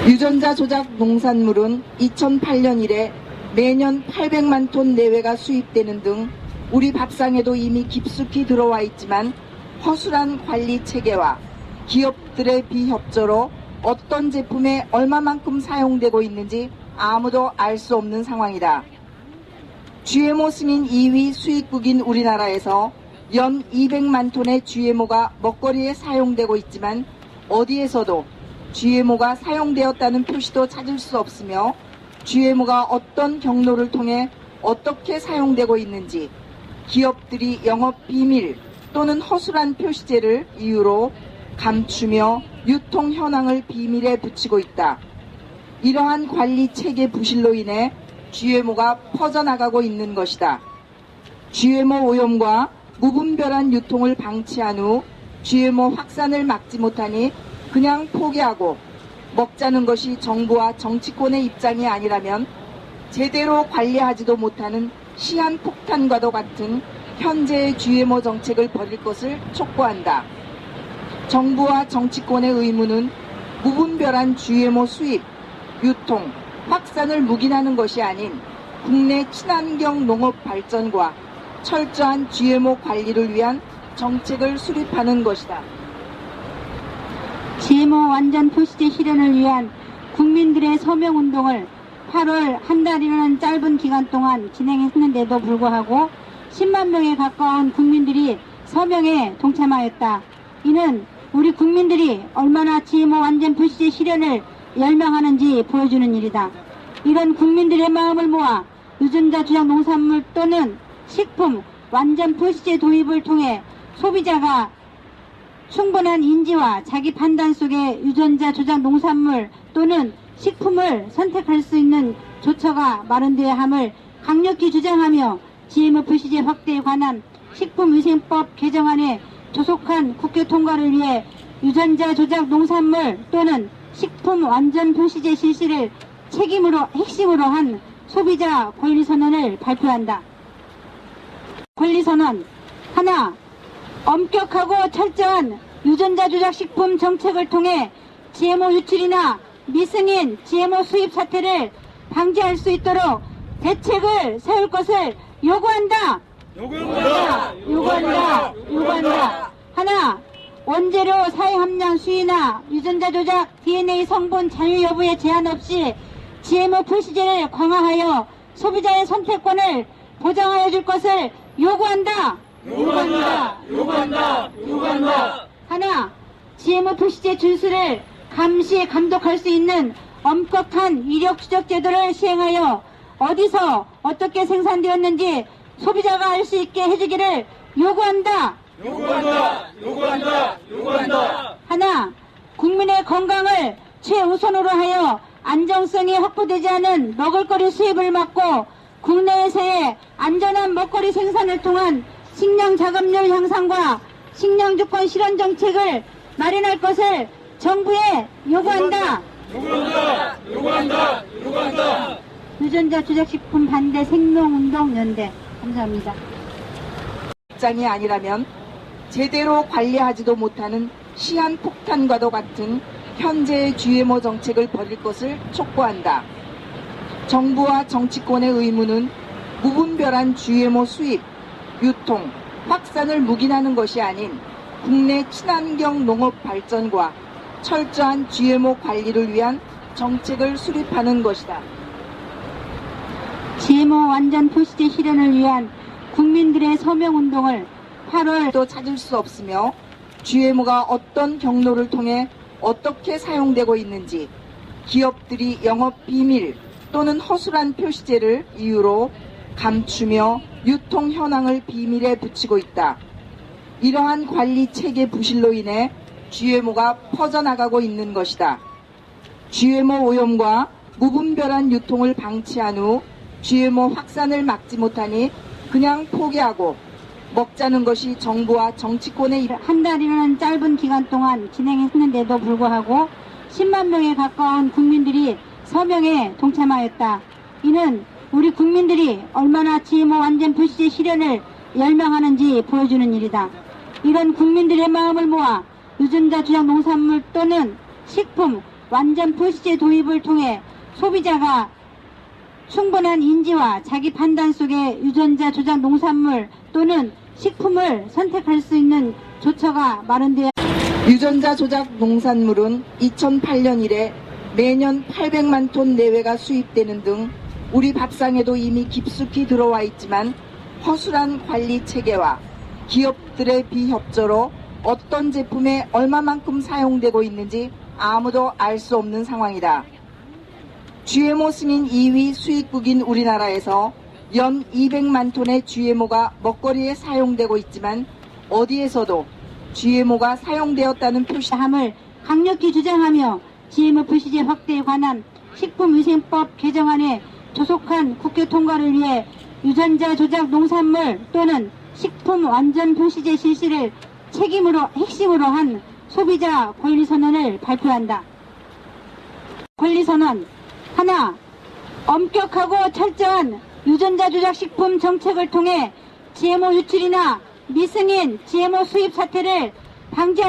유전자 조작 농산물은 2008년 이래 매년 800만 톤 내외가 수입되는 등 우리 밥상에도 이미 깊숙이 들어와 있지만 허술한 관리 체계와 기업들의 비협조로 어떤 제품에 얼마만큼 사용되고 있는지 아무도 알 수 없는 상황이다. GMO 승인 2위 수입국인 우리나라에서 연 200만 톤의 GMO가 먹거리에 사용되고 있지만 어디에서도 GMO가 사용되었다는 표시도 찾을 수 없으며 GMO가 어떤 경로를 통해 어떻게 사용되고 있는지 기업들이 영업 비밀 또는 허술한 표시제를 이유로 감추며 유통 현황을 비밀에 붙이고 있다. 이러한 관리 체계 부실로 인해 GMO가 퍼져나가고 있는 것이다. GMO 오염과 무분별한 유통을 방치한 후 GMO 확산을 막지 못하니 그냥 포기하고 먹자는 것이 정부와 정치권의 입장이 아니라면 제대로 관리하지도 못하는 시한폭탄과도 같은 현재의 GMO 정책을 버릴 것을 촉구한다. 정부와 정치권의 의무는 무분별한 GMO 수입, 유통, 확산을 묵인하는 것이 아닌 국내 친환경 농업 발전과 철저한 GMO 관리를 위한 정책을 수립하는 것이다. GMO 완전 표시제 실현을 위한 국민들의 서명운동을 8월 한 달이라는 짧은 기간 동안 진행했는데도 불구하고 10만 명에 가까운 국민들이 서명에 동참하였다. 이는 우리 국민들이 얼마나 GMO 완전 표시제 실현을 열망하는지 보여주는 일이다. 이런 국민들의 마음을 모아 유전자 조작 농산물 또는 식품 완전 표시제 도입을 통해 소비자가 충분한 인지와 자기 판단 속에 유전자 조작 농산물 또는 식품을 선택할 수 있는 조처가 마련되어야 함을 강력히 주장하며 GMO 표시제 확대에 관한 식품위생법 개정안의 조속한 국회 통과를 위해 유전자 조작 농산물 또는 식품 완전 표시제 실시를 핵심으로 한 소비자 권리선언을 발표한다. 권리선언 하나, 엄격하고 철저한 유전자 조작 식품 정책을 통해 GMO 유출이나 미승인 GMO 수입 사태를 방지할 수 있도록 대책을 세울 것을 요구한다. 요구한다. 하나, 원재료 사용 함량 수위나 유전자 조작 DNA 성분 잔류 여부에 제한 없이 GMO 표시제를 강화하여 소비자의 선택권을 보장하여 줄 것을 요구한다. 하나, GMO 표시제 준수를 감시, 감독할 수 있는 엄격한 이력 추적 제도를 시행하여 어디서 어떻게 생산되었는지 소비자가 알 수 있게 해주기를 요구한다. 하나, 국민의 건강을 최우선으로 하여 안정성이 확보되지 않은 먹을거리 수입을 막고 국내에서의 안전한 먹거리 생산을 통한 식량 작업률 향상과 식량 주권 실현 정책을 마련할 것을 정부에 요구한다. 유전자 조작식품 반대 생명운동연대. 감사합니다. 입장이 아니라면 제대로 관리하지도 못하는 시한폭탄과도 같은 현재의 GMO 정책을 버릴 것을 촉구한다. 정부와 정치권의 의무는 무분별한 GMO 수입, 유통, 확산을 묵인하는 것이 아닌 국내 친환경 농업 발전과 철저한 GMO 관리를 위한 정책을 수립하는 것이다. GMO 완전 표시제 실현을 위한 국민들의 서명운동을 8월 찾을 수 없으며 GMO가 어떤 경로를 통해 어떻게 사용되고 있는지 기업들이 영업 비밀 또는 허술한 표시제를 이유로 감추며 유통 현황을 비밀에 붙이고 있다. 이러한 관리 체계 부실로 인해 GMO가 퍼져나가고 있는 것이다. GMO 오염과 무분별한 유통을 방치한 후 GMO 확산을 막지 못하니 그냥 포기하고 먹자는 것이 정부와 정치권의 한 달이라는 짧은 기간 동안 진행했는데도 불구하고 10만 명에 가까운 국민들이 서명에 동참하였다. 이는 우리 국민들이 얼마나 GMO 완전 표시제 실현을 열망하는지 보여주는 일이다. 이런 국민들의 마음을 모아 유전자 조작 농산물 또는 식품 완전 표시제 도입을 통해 소비자가 충분한 인지와 자기 판단 속에 유전자 조작 농산물 또는 식품을 선택할 수 있는 조처가 마련되어 유전자 조작 농산물은 2008년 이래 매년 800만 톤 내외가 수입되는 등 우리 밥상에도 이미 깊숙이 들어와 있지만 허술한 관리 체계와 기업들의 비협조로 어떤 제품에 얼마만큼 사용되고 있는지 아무도 알 수 없는 상황이다. GMO 승인 2위 수입국인 우리나라에서 연 200만 톤의 GMO가 먹거리에 사용되고 있지만 어디에서도 GMO가 사용되었다는 함을 강력히 주장하며 GMO 표시제 확대에 관한 식품위생법 개정안의 조속한 국회 통과를 위해 유전자 조작 농산물 또는 식품 완전 표시제 실시를 핵심으로 한 소비자 권리선언을 발표한다. 권리선언 하나, 엄격하고 철저한 유전자 조작 식품 정책을 통해 GMO 유출이나 미승인 GMO 수입 사태를 방지할